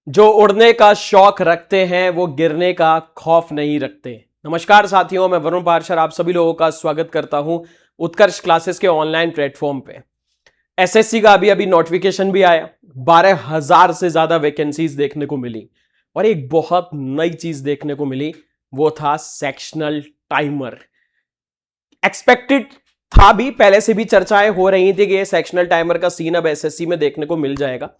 जो उड़ने का शौक रखते हैं वो गिरने का खौफ नहीं रखते। नमस्कार साथियों, मैं वरुण पार्शर आप सभी लोगों का स्वागत करता हूं उत्कर्ष क्लासेस के ऑनलाइन प्लेटफॉर्म पे। एसएससी का अभी अभी नोटिफिकेशन भी आया। 12,000 से ज्यादा वैकेंसीज देखने को मिली और एक बहुत नई चीज देखने को मिली, वो था सेक्शनल टाइमर। एक्सपेक्टेड था भी, पहले से भी चर्चाएं हो रही थी कि ये सेक्शनल टाइमर का सीन अब एसएससी में देखने को मिल जाएगा।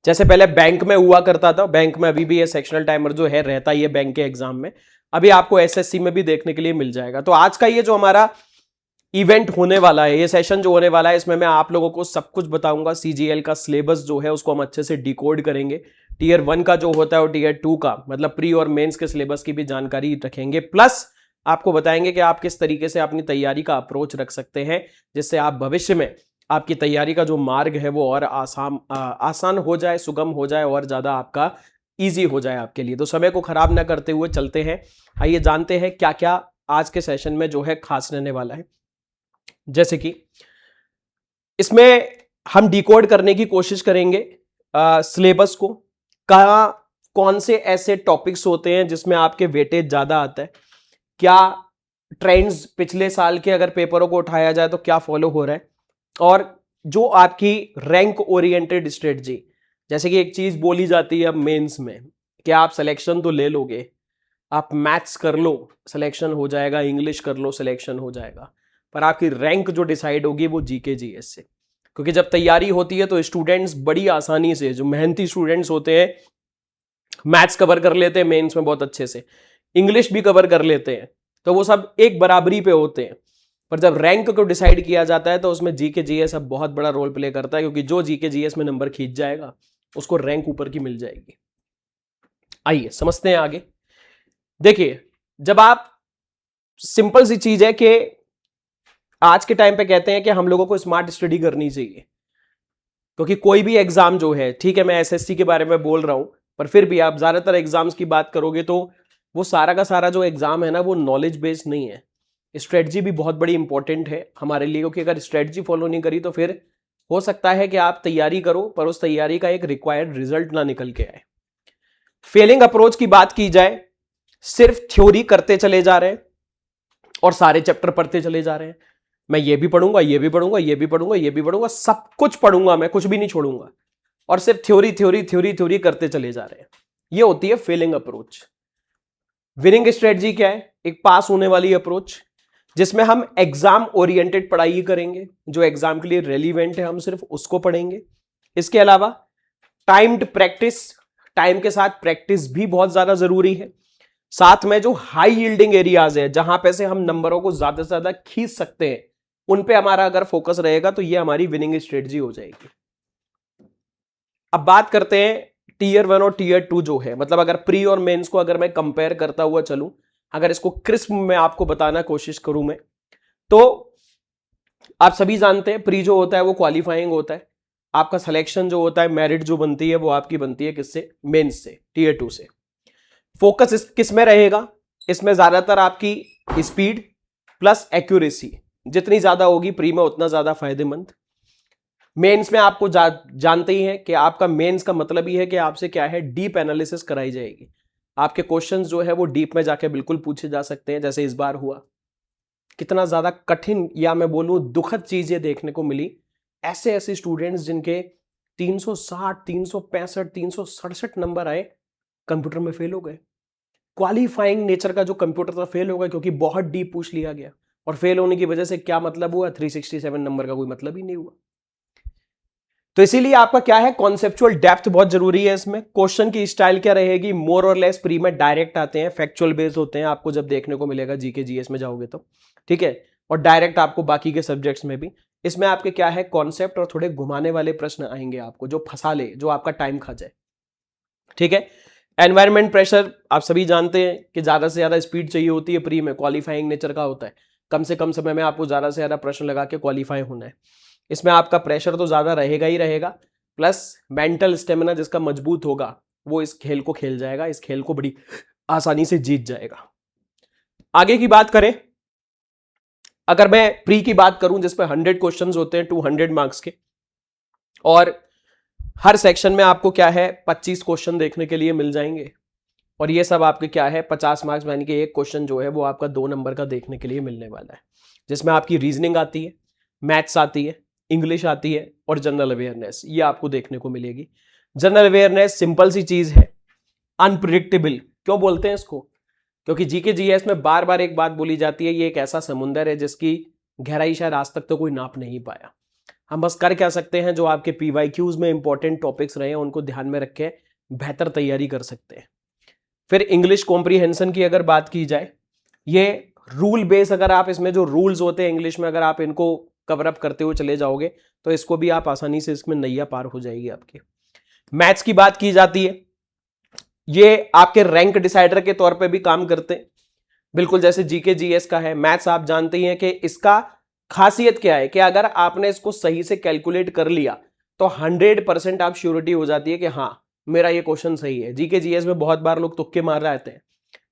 जैसे पहले बैंक में हुआ करता था, बैंक में अभी भी ये सेक्शनल टाइमर जो है रहता ही है बैंक के एग्जाम में, अभी आपको एसएससी में भी देखने के लिए मिल जाएगा। तो आज का ये जो हमारा इवेंट होने वाला है, ये सेशन जो होने वाला है, इसमें मैं आप लोगों को सब कुछ बताऊंगा। सीजीएल का सिलेबस जो है उसको हम अच्छे से डिकोड करेंगे। टीयर 1 का जो होता है और टीयर 2 का मतलब प्री और मेंस के सिलेबस की भी जानकारी रखेंगे, प्लस आपको बताएंगे कि आप किस तरीके से अपनी तैयारी का अप्रोच रख सकते हैं जिससे आप भविष्य में आपकी तैयारी का जो मार्ग है वो और आसान हो जाए, सुगम हो जाए और ज्यादा आपका इजी हो जाए आपके लिए। तो समय को खराब ना करते हुए चलते हैं, आइए जानते हैं क्या क्या आज के सेशन में जो है खास रहने वाला है। जैसे कि इसमें हम डिकोड करने की कोशिश करेंगे सिलेबस को, कहाँ कौन से ऐसे टॉपिक्स होते हैं जिसमें आपके वेटेज ज्यादा आता है, क्या ट्रेंड्स पिछले साल के अगर पेपरों को उठाया जाए तो क्या फॉलो हो रहा है, और जो आपकी रैंक ओरिएंटेड स्ट्रेटजी। जैसे कि एक चीज बोली जाती है अब मेंस में कि आप सिलेक्शन तो ले लोगे, आप मैथ्स कर लो सिलेक्शन हो जाएगा, इंग्लिश कर लो सिलेक्शन हो जाएगा, पर आपकी रैंक जो डिसाइड होगी वो जीके जीएस से। क्योंकि जब तैयारी होती है तो स्टूडेंट्स बड़ी आसानी से, जो मेहनती स्टूडेंट्स होते हैं, मैथ्स कवर कर लेते हैं मेंस में बहुत अच्छे से, इंग्लिश भी कवर कर लेते हैं, तो वो सब एक बराबरी पे होते हैं। पर जब रैंक को डिसाइड किया जाता है तो उसमें जीके जीएस अब बहुत बड़ा रोल प्ले करता है, क्योंकि जो जीके जीएस में नंबर खींच जाएगा उसको रैंक ऊपर की मिल जाएगी। आइए समझते हैं आगे। देखिए, जब आप, सिंपल सी चीज है कि आज के टाइम पे कहते हैं कि हम लोगों को स्मार्ट स्टडी करनी चाहिए, क्योंकि कोई भी एग्जाम जो है, ठीक है मैं एसएससी के बारे में बोल रहा हूं, पर फिर भी आप ज्यादातर एग्जाम्स की बात करोगे तो वो सारा का सारा जो एग्जाम है ना वो नॉलेज बेस्ड नहीं है। स्ट्रेटजी भी बहुत बड़ी इंपॉर्टेंट है हमारे लिए, क्योंकि अगर स्ट्रेटजी फॉलो नहीं करी तो फिर हो सकता है कि आप तैयारी करो पर उस तैयारी का एक रिक्वायर्ड रिजल्ट ना निकल के आए। फेलिंग अप्रोच की बात की जाए, सिर्फ थ्योरी करते चले जा रहे हैं और सारे चैप्टर पढ़ते चले जा रहे हैं। मैं ये भी पढ़ूंगा, ये भी पढ़ूंगा, ये भी पढ़ूंगा, ये भी पढ़ूंगा, सब कुछ पढ़ूंगा, मैं कुछ भी नहीं छोड़ूंगा, और सिर्फ थ्योरी थ्योरी थ्योरी थ्योरी करते चले जा रहे हैं। ये होती है फेलिंग अप्रोच। विनिंग स्ट्रेटजी क्या है? एक पास होने वाली अप्रोच, जिसमें हम एग्जाम ओरिएंटेड पढ़ाई करेंगे, जो एग्जाम के लिए रेलिवेंट है हम सिर्फ उसको पढ़ेंगे। इसके अलावा टाइम्ड प्रैक्टिस, टाइम के साथ प्रैक्टिस भी बहुत ज्यादा जरूरी है। साथ में जो हाई यील्डिंग एरियाज है, जहां पे से हम नंबरों को ज्यादा से ज्यादा खींच सकते हैं, उन पे हमारा अगर फोकस रहेगा तो ये हमारी विनिंग स्ट्रेटजी हो जाएगी। अब बात करते हैं टीयर 1 और टीयर 2 जो है, मतलब अगर प्री और मेंस को अगर मैं कंपेयर करता हुआ चलूं, अगर इसको क्रिस्प में आपको बताना कोशिश करूं मैं, तो आप सभी जानते हैं प्री जो होता है वो क्वालिफाइंग होता है। आपका सिलेक्शन जो होता है, मेरिट जो बनती है वो आपकी बनती है किससे? मेंस से, टीयर 2 से। फोकस किस में रहेगा? इसमें ज्यादातर आपकी स्पीड प्लस एक्यूरेसी जितनी ज्यादा होगी प्री में उतना ज्यादा फायदेमंद। मेंस में आपको जानते ही हैं कि आपका मेंस का मतलब ही है कि आपसे क्या है, डीप एनालिसिस कराई जाएगी। आपके क्वेश्चंस जो है वो डीप में जाके बिल्कुल पूछे जा सकते हैं, जैसे इस बार हुआ। कितना ज्यादा कठिन या मैं बोलूं दुखद चीजें देखने को मिली। ऐसे ऐसे स्टूडेंट्स जिनके 360, 365, 367 नंबर आए, कंप्यूटर में फेल हो गए। क्वालिफाइंग नेचर का जो कंप्यूटर था फेल हो गया, क्योंकि बहुत डीप पूछ लिया गया। और फेल होने की वजह से क्या मतलब हुआ? 367 नंबर का कोई मतलब ही नहीं हुआ। तो इसीलिए आपका क्या है, कॉन्सेप्चुअल डेप्थ बहुत जरूरी है इसमें। क्वेश्चन की स्टाइल क्या रहेगी? मोर और लेस प्री में डायरेक्ट आते हैं, फैक्चुअल बेस्ड होते हैं, आपको जब देखने को मिलेगा जीके जीएस में जाओगे तो, ठीक है। और डायरेक्ट आपको बाकी के सब्जेक्ट्स में भी। इसमें आपके क्या है, कॉन्सेप्ट और थोड़े घुमाने वाले प्रश्न आएंगे आपको, जो फंसा ले, जो आपका टाइम खा जाए, ठीक है। एनवायरमेंट प्रेशर आप सभी जानते हैं कि ज्यादा से ज्यादा स्पीड चाहिए होती है प्री में, क्वालिफाइंग नेचर का होता है। कम से कम समय में आपको ज्यादा से ज्यादा प्रश्न लगा के क्वालिफाई होना है। इसमें आपका प्रेशर तो ज्यादा रहेगा ही रहेगा, प्लस मेंटल स्टेमिना जिसका मजबूत होगा वो इस खेल को खेल जाएगा, इस खेल को बड़ी आसानी से जीत जाएगा। आगे की बात करें, अगर मैं प्री की बात करूं जिसपे 100 क्वेश्चंस होते हैं 200 मार्क्स के, और हर सेक्शन में आपको क्या है 25 क्वेश्चन देखने के लिए मिल जाएंगे और ये सब आपके क्या है 50 मार्क्स, यानी कि एक क्वेश्चन जो है वो आपका 2 नंबर का देखने के लिए मिलने वाला है, जिसमें आपकी रीजनिंग आती है, मैथ्स आती है, इंग्लिश आती है और जनरल अवेयरनेस ये आपको देखने को मिलेगी। जनरल अवेयरनेस सिंपल सी चीज है, अनप्रिडिक्टेबल क्यों बोलते हैं इसको, क्योंकि जीके जीएस में बार बार एक बात बोली जाती है, ये एक ऐसा समुंदर है जिसकी गहराई शायद आज तक तो कोई नाप नहीं पाया। हम बस कर क्या सकते हैं, जो आपके पीवाईक्यूज में इंपॉर्टेंट टॉपिक्स रहे हैं उनको ध्यान में रख के बेहतर तैयारी कर सकते हैं। फिर इंग्लिश कॉम्प्रीहेंशन की अगर बात की जाए, ये रूल बेस, अगर आप इसमें जो रूल्स होते हैं इंग्लिश में अगर आप इनको कवर अप करते हुए चले जाओगे तो इसको भी आप आसानी से इसमें नैया पार हो जाएगी आपकी। मैथ्स की बात की जाती है, ये आपके रैंक डिसाइडर के तौर पे भी काम करते हैं, बिल्कुल जैसे जीके जीएस का है। मैथ्स आप जानते ही हैं कि इसका खासियत क्या है कि अगर आपने इसको सही से कैलकुलेट कर लिया तो 100% आप श्योरिटी हो जाती है कि हाँ मेरा ये क्वेश्चन सही है। जीके जीएस में बहुत बार लोग तुक्के मार रहे हैं,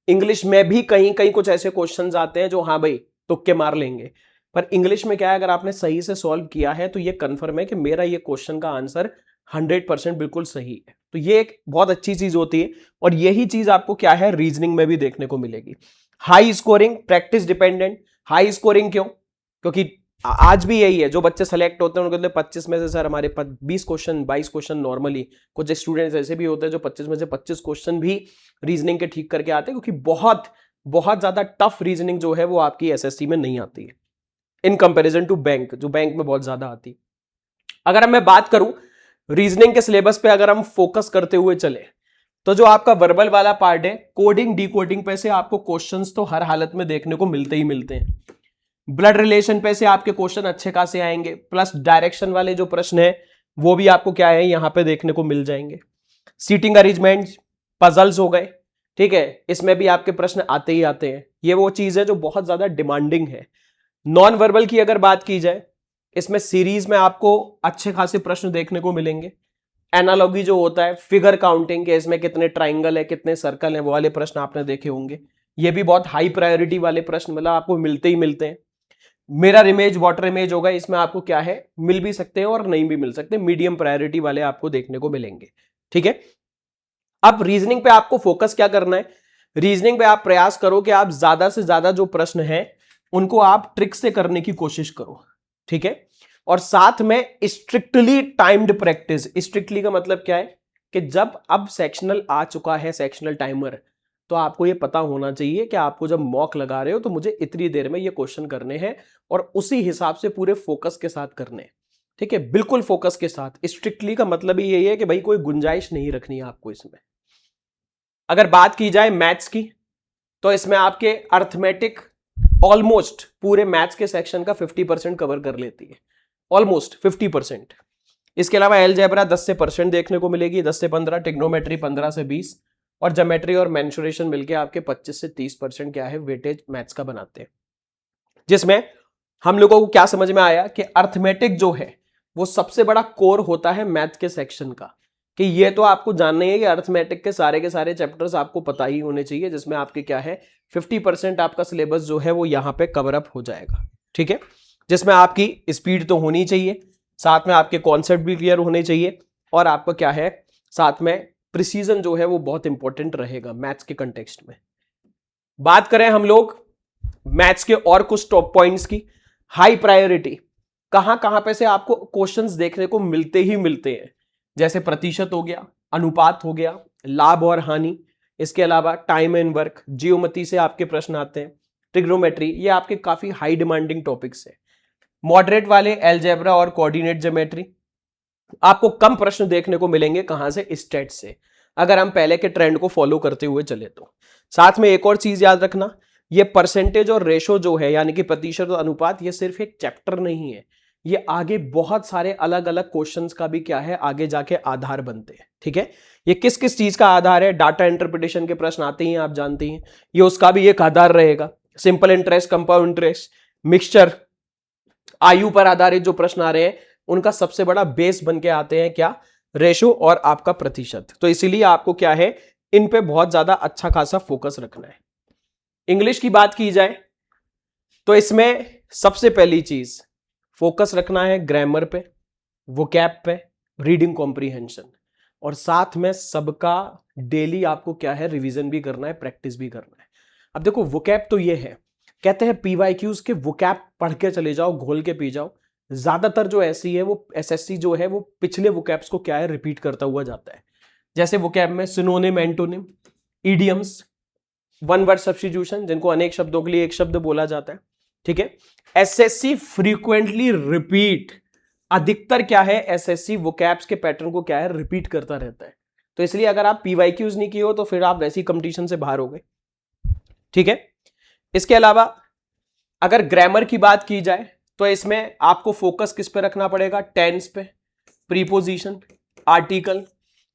इंग्लिश में भी कहीं कहीं कुछ ऐसे क्वेश्चंस आते हैं जो हाँ भाई तुक्के मार लेंगे, पर इंग्लिश में क्या है, अगर आपने सही से सॉल्व किया है तो ये कंफर्म है कि मेरा ये क्वेश्चन का आंसर 100% बिल्कुल सही है। तो ये एक बहुत अच्छी चीज होती है और यही चीज आपको क्या है रीजनिंग में भी देखने को मिलेगी। High scoring, practice dependent. High scoring क्यों, क्योंकि आज भी यही है, जो बच्चे सेलेक्ट होते हैं उनको 25 में से सर हमारे 20 क्वेश्चन 22 क्वेश्चन नॉर्मली, कुछ स्टूडेंट्स ऐसे भी होते हैं जो 25 में से 25 क्वेश्चन भी रीजनिंग के ठीक करके आते हैं, क्योंकि बहुत बहुत ज्यादा टफ रीजनिंग जो है वो आपकी एसएससी में नहीं आती है इन कंपैरिजन टू बैंक, जो बैंक में बहुत ज्यादा आती है। अगर मैं बात करूं रीजनिंग के सिलेबस पे, अगर हम फोकस करते हुए चले तो जो आपका वर्बल वाला पार्ट है, कोडिंग डिकोडिंग पे से आपको क्वेश्चंस तो हर हालत में देखने को मिलते ही मिलते हैं। ब्लड रिलेशन पे से आपके क्वेश्चन अच्छे खासे आएंगे, प्लस डायरेक्शन वाले जो प्रश्न है वो भी आपको क्या है यहां पे देखने को मिल जाएंगे। सीटिंग अरेंजमेंट, पजल्स हो गए, ठीक है, इसमें भी आपके प्रश्न आते ही आते हैं। ये वो चीज है जो बहुत ज्यादा डिमांडिंग है। नॉन वर्बल की अगर बात की जाए, इसमें सीरीज में आपको अच्छे खासे प्रश्न देखने को मिलेंगे। एनालॉगी जो होता है, फिगर काउंटिंग के, इसमें कितने ट्राइंगल है कितने सर्कल है, वो वाले प्रश्न आपने देखे होंगे। ये भी बहुत हाई प्रायोरिटी वाले प्रश्न मतलब आपको मिलते ही मिलते हैं। मिरर इमेज, वाटर इमेज होगा, इसमें आपको क्या है मिल भी सकते हैं और नहीं भी मिल सकते, मीडियम प्रायोरिटी वाले आपको देखने को मिलेंगे। ठीक है, अब रीजनिंग पे आपको फोकस क्या करना है, रीजनिंग पे आप प्रयास करो कि आप ज्यादा से ज्यादा जो प्रश्न है उनको आप ट्रिक से करने की कोशिश करो। ठीक है, और साथ में स्ट्रिक्टली टाइम्ड प्रैक्टिस। स्ट्रिक्टली का मतलब क्या है कि जब अब सेक्शनल आ चुका है, सेक्शनल टाइमर, तो आपको ये पता होना चाहिए कि आपको जब मॉक लगा रहे हो तो मुझे इतनी देर में ये क्वेश्चन करने हैं और उसी हिसाब से पूरे फोकस के साथ करने। ठीक है, बिल्कुल फोकस के साथ। स्ट्रिक्टली का मतलब ही यही है कि भाई कोई गुंजाइश नहीं रखनी है आपको इसमें। अगर बात की जाए मैथ्स की, तो इसमें आपके अर्थमेटिक ऑलमोस्ट पूरे मैथ्स के सेक्शन का 50% कवर कर लेती है, ऑलमोस्ट 50%। इसके अलावा एलजेब्रा 10 से % देखने को मिलेगी, 10 से 15, टिग्नोमेट्री 15 से 20 और ज्योमेट्री और मेंसुरेशन मिलके आपके 25 से 30% क्या है वेटेज मैथ्स का बनाते हैं। जिसमें हम लोगों को क्या समझ में आया कि अर्थमेटिक जो है वो सबसे बड़ा कोर होता है मैथ के सेक्शन का, कि ये तो आपको जानना ही है कि अर्थमेटिक के सारे चैप्टर्स आपको पता ही होने चाहिए, जिसमें आपके क्या है 50% आपका सिलेबस जो है वो यहां पे कवर अप हो जाएगा। ठीक है, जिसमें आपकी स्पीड तो होनी चाहिए, साथ में आपके कॉन्सेप्ट भी क्लियर होने चाहिए और आपका क्या है साथ में प्रिसीजन जो है वो बहुत इंपॉर्टेंट रहेगा मैथ्स के कंटेक्स्ट में। बात करें हम लोग मैथ्स के और कुछ टॉप पॉइंट्स की, हाई प्रायोरिटी कहां कहां पे से आपको क्वेश्चंस देखने को मिलते ही मिलते हैं, जैसे प्रतिशत हो गया, अनुपात हो गया, लाभ और हानि, इसके अलावा टाइम एंड वर्क, जियोमेट्री से आपके प्रश्न आते हैं, ट्रिग्नोमेट्री, ये आपके काफी हाई डिमांडिंग टॉपिक्स है। मॉडरेट वाले एलजेब्रा और कोऑर्डिनेट ज्योमेट्री, आपको कम प्रश्न देखने को मिलेंगे, कहां से, स्टेट से, अगर हम पहले के ट्रेंड को फॉलो करते हुए चले तो। साथ में एक और चीज याद रखना, ये परसेंटेज और रेशो जो है यानी कि प्रतिशत और अनुपात, ये सिर्फ एक चैप्टर नहीं है, ये आगे बहुत सारे अलग अलग क्वेश्चंस का भी क्या है आगे जाके आधार बनते हैं। ठीक है, ये किस किस चीज का आधार है, डाटा इंटरप्रिटेशन के प्रश्न आते हैं आप जानते हैं, ये उसका भी एक आधार रहेगा। Simple interest, compound interest, mixture, आयु पर आधारित जो प्रश्न आ रहे हैं उनका सबसे बड़ा बेस बन के आते हैं क्या, रेशो और आपका प्रतिशत। तो इसीलिए आपको क्या है इन पे बहुत ज्यादा अच्छा खासा फोकस रखना है। इंग्लिश की बात की जाए तो इसमें सबसे पहली चीज फोकस रखना है ग्रामर पे, वोकैब पे, रीडिंग कॉम्प्रीहेंशन, और साथ में सबका डेली आपको क्या है, रिवीजन भी करना है, प्रैक्टिस भी करना है। अब देखो वोकैब तो ये है, कहते हैं पीवाईक्यूज के वोकैब पढ़ के चले जाओ, घोल के पी जाओ। ज्यादातर जो ऐसी है वो एसएससी जो है वो पिछले वोकैब्स को क्या है, रिपीट करता हुआ जाता है। जैसे वोकैब में synonym, antonym, idioms, one word substitution, जिनको अनेक शब्दों के लिए एक शब्द बोला जाता है, ठीक है। एसएससी फ्रीक्वेंटली रिपीट, अधिकतर क्या है, एसएससी वोकैब्स के पैटर्न को क्या है, रिपीट करता रहता है। तो इसलिए अगर आप पीवाईक्यूज नहीं किए हो तो फिर आप वैसी कंपटीशन से बाहर हो गए, ठीक है। इसके अलावा अगर ग्रामर की बात की जाए तो इसमें आपको फोकस किस पे रखना पड़ेगा, टेंस पे, preposition, article,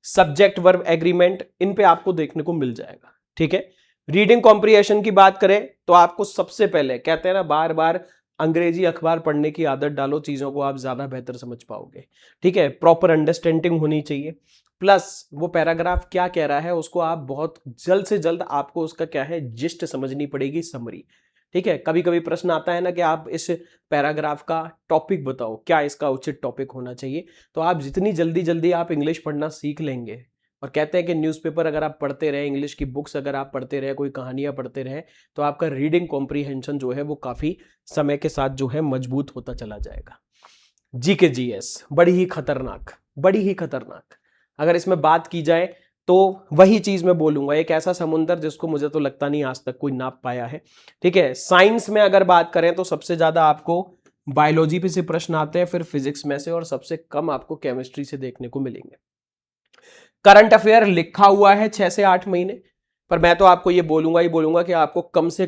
subject verb agreement, इन पे आपको देखने को मिल जाएगा, ठीक है। रीडिंग कॉम्प्रिहेंशन की बात करें तो आपको सबसे पहले कहते हैं ना, बार बार अंग्रेजी अखबार पढ़ने की आदत डालो, चीजों को आप ज्यादा बेहतर समझ पाओगे, ठीक है। प्रॉपर अंडरस्टैंडिंग होनी चाहिए, प्लस वो पैराग्राफ क्या कह रहा है उसको आप बहुत जल्द से जल्द आपको उसका क्या है, जिस्ट समझनी पड़ेगी, समरी, ठीक है। कभी कभी प्रश्न आता है ना कि आप इस पैराग्राफ का टॉपिक बताओ, क्या इसका उचित टॉपिक होना चाहिए। तो आप जितनी जल्दी जल्दी आप इंग्लिश पढ़ना सीख लेंगे, और कहते हैं कि न्यूज़पेपर अगर आप पढ़ते रहे, इंग्लिश की बुक्स अगर आप पढ़ते रहे, कोई कहानियां पढ़ते रहे, तो आपका रीडिंग कॉम्प्रीहेंशन जो है वो काफी समय के साथ जो है मजबूत होता चला जाएगा। जीके जीएस बड़ी ही खतरनाक, बड़ी ही खतरनाक। अगर इसमें बात की जाए तो वही चीज मैं बोलूंगा, एक ऐसा समुंदर जिसको मुझे तो लगता नहीं आज तक कोई नाप पाया है, ठीक है। साइंस में अगर बात करें तो सबसे ज्यादा आपको बायोलॉजी पे से प्रश्न आते हैं, फिर फिजिक्स में से, और सबसे कम आपको केमिस्ट्री से देखने को मिलेंगे। करंट अफेयर लिखा हुआ है 6 से 8 महीने, पर मैं तो आपको ये बोलूंगा कि आपको कम से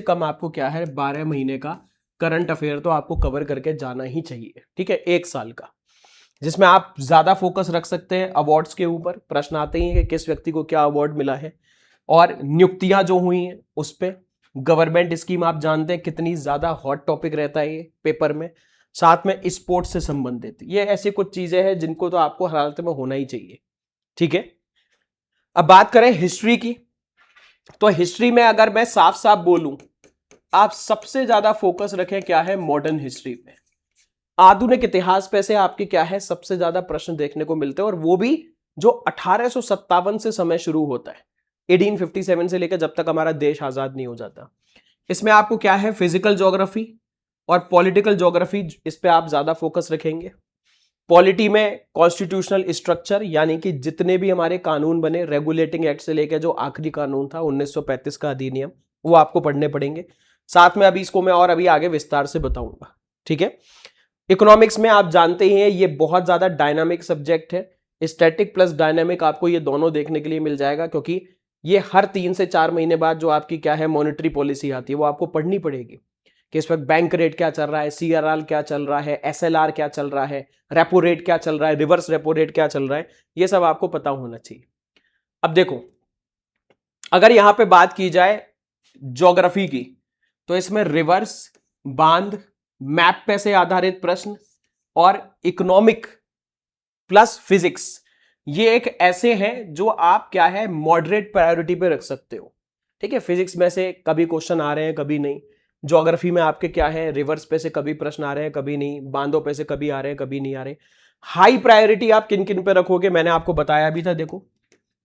कम आपको क्या है, 12 महीने का करंट अफेयर तो आपको कवर करके जाना ही चाहिए, ठीक है, एक साल का, जिसमें आप ज्यादा फोकस रख सकते हैं अवार्ड्स के ऊपर। प्रश्न आते ही कि किस व्यक्ति को क्या अवार्ड मिला है, और नियुक्तियां जो हुई हैं उस पर, गवर्नमेंट स्कीम आप जानते हैं कितनी ज्यादा हॉट टॉपिक रहता है ये पेपर में, साथ में स्पोर्ट्स से संबंधित, ये ऐसी कुछ चीजें हैं जिनको तो आपको हर हालत में होना ही चाहिए, ठीक है। अब बात करें हिस्ट्री की, तो हिस्ट्री में अगर मैं साफ साफ बोलूं, आप सबसे ज्यादा फोकस रखें क्या है, मॉडर्न हिस्ट्री पे, आधुनिक इतिहास पे से आपके क्या है, सबसे ज्यादा प्रश्न देखने को मिलते हैं, और वो भी जो 1857 से समय शुरू होता है, 1857 से लेकर जब तक हमारा देश आजाद नहीं हो जाता। इसमें आपको क्या है, फिजिकल ज्योग्राफी और पॉलिटिकल ज्योग्राफी, इस पे आप ज्यादा फोकस रखेंगे। पॉलिटी में कॉन्स्टिट्यूशनल स्ट्रक्चर, यानी कि जितने भी हमारे कानून बने, रेगुलेटिंग एक्ट से लेकर जो आखिरी कानून था 1935 का अधिनियम, वो आपको पढ़ने पड़ेंगे। साथ में अभी इसको मैं और अभी आगे विस्तार से बताऊंगा, ठीक है। इकोनॉमिक्स में आप जानते ही हैं ये बहुत ज्यादा डायनामिक सब्जेक्ट है, स्टैटिक प्लस डायनामिक आपको ये दोनों देखने के लिए मिल जाएगा, क्योंकि ये हर 3 से 4 महीने बाद जो आपकी क्या है, मॉनेटरी पॉलिसी आती है, वो आपको पढ़नी पड़ेगी कि इस वक्त बैंक रेट क्या चल रहा है, सीआरआर क्या चल रहा है, एसएलआर क्या चल रहा है, रेपो रेट क्या चल रहा है, रिवर्स रेपो रेट क्या चल रहा है, ये सब आपको पता होना चाहिए। अब देखो, अगर यहां पे बात की जाए ज्योग्राफी की, तो इसमें रिवर्स, बांध, मैप पे से आधारित प्रश्न और इकोनॉमिक प्लस फिजिक्स, ये एक ऐसे हैं जो आप क्या है, मॉडरेट प्रायोरिटी पे रख सकते हो, ठीक है। फिजिक्स में से कभी क्वेश्चन आ रहे हैं, कभी नहीं। ज्योग्राफी में आपके क्या है, रिवर्स पे से कभी प्रश्न आ रहे हैं, कभी नहीं। बांधों पे से कभी आ रहे हैं, कभी नहीं आ रहे। हाई प्रायोरिटी आप किन किन पे रखोगे, मैंने आपको बताया भी था। देखो,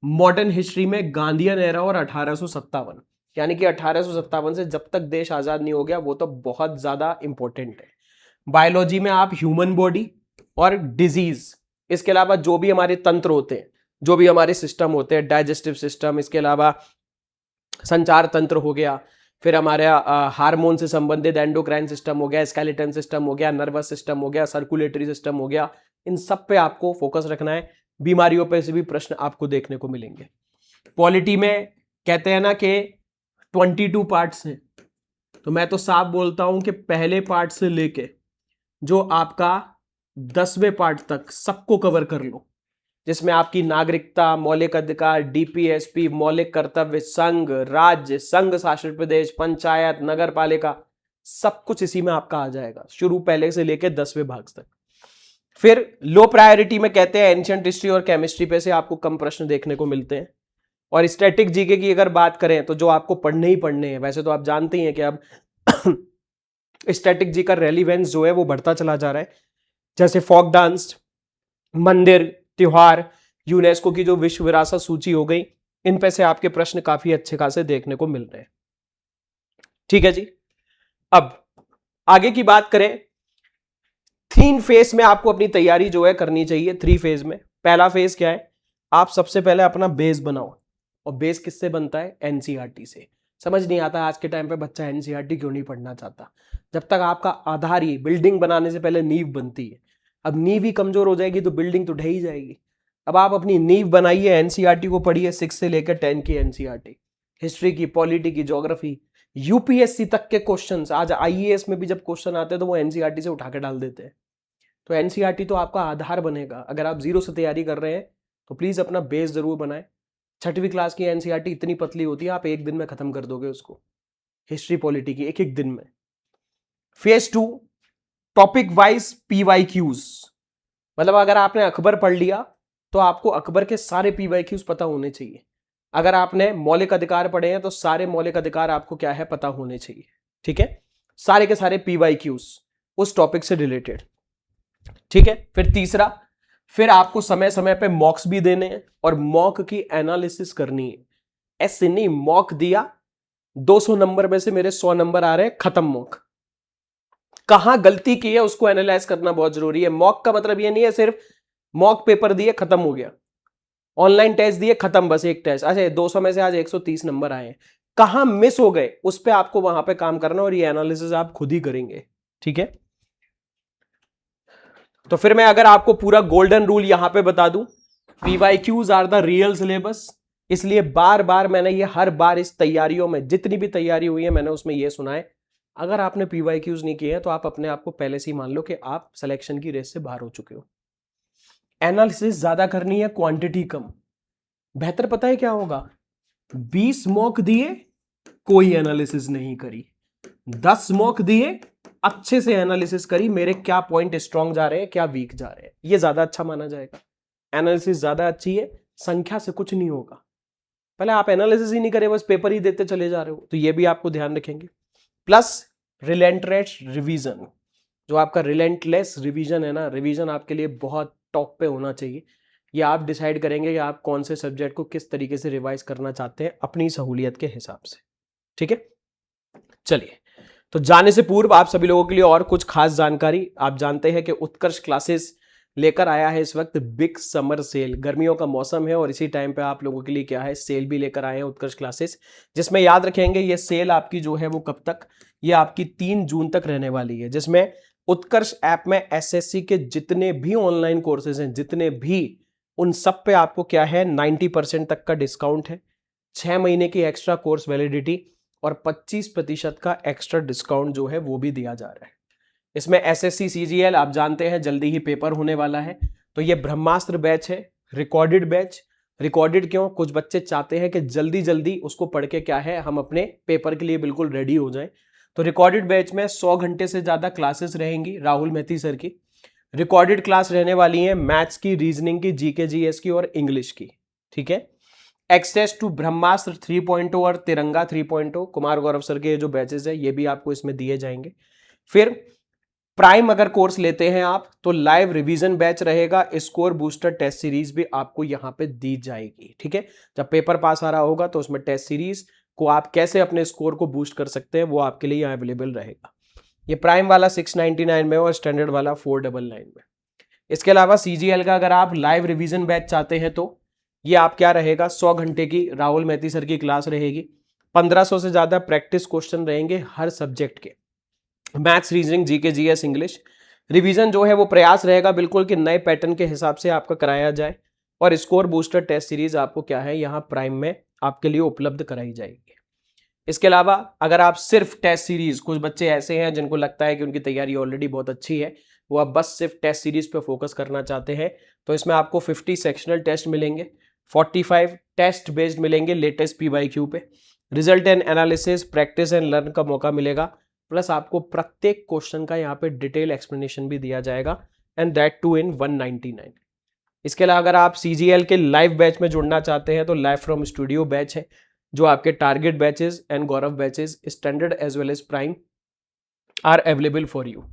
मॉडर्न हिस्ट्री में गांधीयन एरा और 1857, यानी कि 1857 से जब तक देश आजाद नहीं हो गया, वो तो बहुत ज्यादा इंपॉर्टेंट है। बायोलॉजी में आप ह्यूमन बॉडी और डिजीज, इसके अलावा जो भी हमारे तंत्र होते हैं, जो भी हमारे सिस्टम होते हैं, डाइजेस्टिव सिस्टम, इसके अलावा संचार तंत्र हो गया, फिर हमारे हार्मोन से संबंधित एंडोक्राइन सिस्टम हो गया, स्केलेटन सिस्टम हो गया, नर्वस सिस्टम हो गया, सर्कुलेटरी सिस्टम हो गया, इन सब पे आपको फोकस रखना है। बीमारियों पे से भी प्रश्न आपको देखने को मिलेंगे। पॉलिटी में कहते हैं ना कि 22 पार्ट्स हैं, तो मैं तो साफ बोलता हूं कि पहले पार्ट से लेके जो आपका 10वें पार्ट तक सबको कवर कर लो, जिसमें आपकी नागरिकता, मौलिक अधिकार, डीपीएसपी, मौलिक कर्तव्य, संघ, राज्य, संघ शासित प्रदेश, पंचायत, नगर पालिका, सब कुछ इसी में आपका आ जाएगा, शुरू पहले से लेके 10वें भाग तक। फिर लो प्रायोरिटी में कहते हैं एंशिएंट हिस्ट्री और केमिस्ट्री पे से आपको कम प्रश्न देखने को मिलते हैं। और स्टैटिक जीके की अगर बात करें तो जो आपको पढ़ने ही पढ़ने हैं, वैसे तो आप जानते ही हैं कि अब स्टैटिक जी का रेलिवेंस जो है वो बढ़ता चला जा रहा है। जैसे फोक डांस, मंदिर, त्योहार, यूनेस्को की जो विश्व विरासत सूची हो गई, इन पे से आपके प्रश्न काफी अच्छे खासे देखने को मिल रहे हैं। ठीक है जी। अब आगे की बात करें, 3 फेज में आपको अपनी तैयारी जो है करनी चाहिए। 3 फेज में पहला फेज क्या है, आप सबसे पहले अपना बेस बनाओ। और बेस किससे बनता है? एनसीईआरटी से। समझ नहीं आता आज के टाइम पे बच्चा एनसीईआरटी क्यों नहीं पढ़ना चाहता। जब तक आपका आधार ही, बिल्डिंग बनाने से पहले नींव बनती है। अब नींव ही कमजोर हो जाएगी तो बिल्डिंग तो ढह ही जाएगी। अब आप अपनी नींव बनाइए, एनसीईआरटी को पढ़िए, 6 से लेकर 10 की एनसीईआरटी, हिस्ट्री की, पॉलिटी की, ज्योग्राफी, यूपीएससी तक के क्वेश्चंस। आज आईएएस में भी जब क्वेश्चन आते हैं तो वो एनसीईआरटी से उठा के डाल देते हैं। तो एनसीईआरटी तो आपका आधार बनेगा। अगर आप जीरो से तैयारी कर रहे हैं तो प्लीज अपना बेस जरूर बनाएं। 6वीं क्लास की एनसीईआरटी इतनी पतली होती है, आप एक दिन में खत्म कर दोगे उसको, हिस्ट्री पॉलिटी की, एक दिन में। Phase 2, topic wise PYQs. मतलब अगर आपने अकबर पढ़ लिया तो आपको अकबर के सारे पीवाईक्यूज पता होने चाहिए। अगर आपने मौलिक अधिकार पढ़े हैं तो सारे मौलिक अधिकार आपको क्या है, पता होने चाहिए। ठीक है, सारे के सारे पीवाईक्यूज उस टॉपिक से रिलेटेड। ठीक है। फिर तीसरा, फिर आपको समय समय पे मॉक्स भी देने हैं और मॉक की एनालिसिस करनी है। ऐसे नहीं मॉक दिया, 200 नंबर में से मेरे 100 नंबर आ रहे हैं, खत्म मॉक। कहां गलती की है उसको एनालाइज करना बहुत जरूरी है। मॉक का मतलब ये नहीं है सिर्फ मॉक पेपर दिए खत्म हो गया, ऑनलाइन टेस्ट दिए खत्म, बस एक टेस्ट। अच्छा 200 में से आज 130 नंबर आए हैं, कहां मिस हो गए उस पर आपको वहां पे काम करना, और ये एनालिसिस आप खुद ही करेंगे। ठीक है। तो फिर मैं अगर आपको पूरा गोल्डन रूल यहां पे बता दूं, PYQs are the real syllabus. इसलिए बार बार मैंने ये हर बार इस तैयारियों में जितनी भी तैयारी हुई है मैंने उसमें ये सुना है, अगर आपने पीवाईक्यूज नहीं किए हैं तो आप अपने आप को पहले से ही मान लो कि आप सिलेक्शन की रेस से बाहर हो चुके हो। एनालिसिस ज्यादा करनी है, क्वांटिटी कम। बेहतर पता है क्या होगा, 20 मॉक दिए, कोई एनालिसिस नहीं करी, 10 मॉक दिए, अच्छे से एनालिसिस करी, मेरे क्या पॉइंट स्ट्रांग जा रहे हैं, क्या वीक जा रहे हैं, ये ज्यादा अच्छा माना जाएगा। एनालिसिस ज्यादा अच्छी है, संख्या से कुछ नहीं होगा। पहले आप एनालिसिस ही नहीं करे, बस पेपर ही देते चले जा रहे हो, तो ये भी आपको ध्यान रखेंगे। प्लस रिलेंटलेस रिवीजन, जो आपका रिलेंटलेस रिवीजन है ना, रिवीजन आपके लिए बहुत टॉप पे होना चाहिए। ये आप डिसाइड करेंगे कि आप कौन से सब्जेक्ट को किस तरीके से रिवाइज करना चाहते हैं अपनी सहूलियत के हिसाब से। ठीक है। चलिए, तो जाने से पूर्व आप सभी लोगों के लिए और कुछ खास जानकारी। आप जानते हैं कि उत्कर्ष क्लासेस लेकर आया है इस वक्त बिग समर सेल। गर्मियों का मौसम है और इसी टाइम पे आप लोगों के लिए क्या है, सेल भी लेकर आए हैं उत्कर्ष क्लासेस, जिसमें याद रखेंगे ये सेल आपकी जो है वो कब तक, ये आपकी 3 जून तक रहने वाली है। जिसमें उत्कर्ष ऐप में एसएससी के जितने भी ऑनलाइन कोर्सेज हैं, जितने भी, उन सब पे आपको क्या है 90% तक का डिस्काउंट है। 6 महीने की एक्स्ट्रा कोर्स वैलिडिटी और 25% का एक्स्ट्रा डिस्काउंट जो है वो भी दिया जा रहा है। इसमें एसएससी सीजीएल आप जानते हैं जल्दी ही पेपर होने वाला है, तो ये ब्रह्मास्त्र बैच है, रिकॉर्डेड बैच। रिकॉर्डेड क्यों, कुछ बच्चे चाहते हैं कि जल्दी जल्दी उसको पढ़ के क्या है हम अपने पेपर के लिए बिल्कुल रेडी हो जाएं। तो रिकॉर्डेड बैच में 100 घंटे से ज्यादा क्लासेस रहेंगी राहुल मेहती सर की। रिकॉर्डेड क्लास रहने वाली है मैथ्स की, रीजनिंग की, जीके जीएस की और इंग्लिश की। ठीक है। एक्सेस टू ब्रह्मास्त्र 3.0 और तिरंगा 3.0 कुमार गौरव सर के जो बैचेस है ये भी आपको इसमें दिए जाएंगे। फिर प्राइम अगर कोर्स लेते हैं आप तो लाइव रिवीजन बैच रहेगा, स्कोर बूस्टर टेस्ट सीरीज भी आपको यहां पे दी जाएगी। ठीक है। जब पेपर पास आ रहा होगा तो उसमें टेस्ट सीरीज को आप कैसे अपने स्कोर को बूस्ट कर सकते हैं वो आपके लिए यहाँ अवेलेबल रहेगा। ये प्राइम वाला 699 में और स्टैंडर्ड वाला 499 में। इसके अलावा सीजीएल का अगर आप लाइव रिवीजन बैच चाहते हैं तो ये आप क्या रहेगा, 100 घंटे की राहुल मेहती सर की क्लास रहेगी, 1500 से ज्यादा प्रैक्टिस क्वेश्चन रहेंगे हर सब्जेक्ट के, maths, reasoning, GK GS, English. Revision जो है वो प्रयास रहेगा बिल्कुल कि नए पैटर्न के हिसाब से आपका कराया जाए, और स्कोर बूस्टर टेस्ट सीरीज आपको क्या है यहाँ प्राइम में आपके लिए उपलब्ध कराई जाएगी। इसके अलावा अगर आप सिर्फ टेस्ट सीरीज, कुछ बच्चे ऐसे हैं जिनको लगता है कि उनकी तैयारी ऑलरेडी बहुत अच्छी है, वो आप बस सिर्फ टेस्ट सीरीज पे फोकस करना चाहते हैं, तो इसमें आपको 50 सेक्शनल टेस्ट मिलेंगे, 45 टेस्ट बेस्ड मिलेंगे लेटेस्ट पीवाईक्यू पे, result and analysis, practice and learn का मौका मिलेगा, प्लस आपको प्रत्येक क्वेश्चन का यहाँ पे डिटेल एक्सप्लेनेशन भी दिया जाएगा, एंड दैट टू इन 199। इसके अलावा अगर आप सीजीएल के लाइव बैच में जुड़ना चाहते हैं तो लाइव फ्रॉम स्टूडियो बैच है, जो आपके target batches and Gaurav batches standard as well as prime are available for you.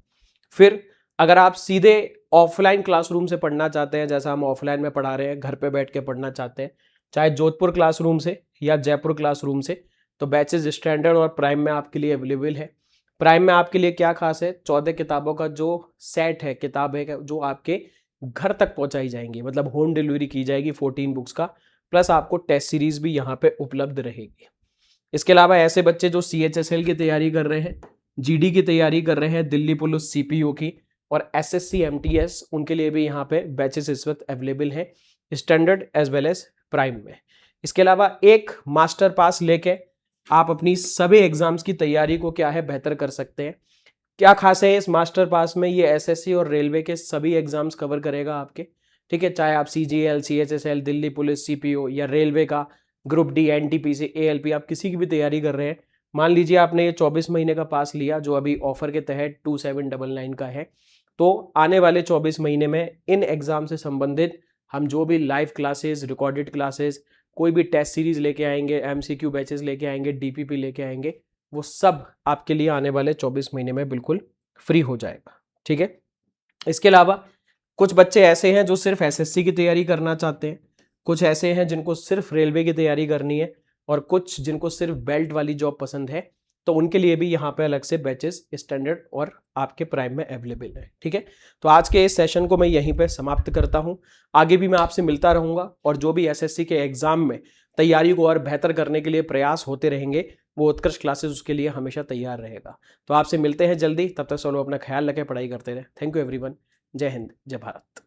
फिर अगर आप सीधे ऑफलाइन क्लासरूम से पढ़ना चाहते हैं, जैसा हम ऑफलाइन में पढ़ा रहे हैं, घर पे बैठ के पढ़ना चाहते हैं, चाहे जोधपुर क्लासरूम से या जयपुर क्लासरूम से, तो बैचेस स्टैंडर्ड और प्राइम में आपके लिए अवेलेबल है। प्राइम में आपके लिए क्या खास है, 14 किताबों का जो सेट है, किताब है जो आपके घर तक पहुंचाई जाएंगी, मतलब होम डिलीवरी की जाएगी 14 बुक्स का, प्लस आपको टेस्ट सीरीज भी यहाँ पे उपलब्ध रहेगी। इसके अलावा ऐसे बच्चे जो CHSL की तैयारी कर रहे हैं, GD की तैयारी कर रहे हैं, दिल्ली पुलिस CPO की, और SSC MTS, उनके लिए भी यहाँ पे बैचेस इस वक्त अवेलेबल हैं, standard as well as prime में। इसके अलावा एक मास्टर पास लेके आप अपनी सभी एग्जाम्स की तैयारी को क्या है बेहतर कर सकते हैं। क्या खास है इस मास्टर पास में, ये SSC और रेलवे के सभी एग्जाम्स कवर करेगा आपके, ठीक है, चाहे आप CGL, CHSL, Delhi police CPO या रेलवे का ग्रुप D, NTPC, ALP, आप किसी की भी तैयारी कर रहे हैं। मान लीजिए आपने ये 24 महीने का पास लिया जो अभी ऑफर के तहत 2799 का है, तो आने वाले 24 महीने में इन एग्जाम से संबंधित हम जो भी लाइव क्लासेस, रिकॉर्डेड क्लासेस, कोई भी टेस्ट सीरीज लेके आएंगे, MCQ बैचेस लेके आएंगे, DPP लेके आएंगे, वो सब आपके लिए आने वाले 24 महीने में बिल्कुल फ्री हो जाएगा, ठीक है। इसके अलावा कुछ बच्चे ऐसे हैं जो सिर्फ SSC की तैयारी करना चाहते हैं, कुछ ऐसे हैं जिनको सिर्फ रेलवे की तैयारी करनी है, और कुछ जिनको सिर्फ बेल्ट वाली जॉब पसंद है, तो उनके लिए भी यहाँ पे अलग से बैचेस स्टैंडर्ड और आपके प्राइम में अवेलेबल है, ठीक है। तो आज के इस सेशन को मैं यहीं पे समाप्त करता हूँ। आगे भी मैं आपसे मिलता रहूँगा, और जो भी SSC के एग्जाम में तैयारी को और बेहतर करने के लिए प्रयास होते रहेंगे, वो उत्कर्ष क्लासेस उसके लिए हमेशा तैयार रहेगा। तो आपसे मिलते हैं जल्दी, तब तक सब लोग अपना ख्याल रखें, पढ़ाई करते रहे। Thank you everyone. जय हिंद, जय भारत।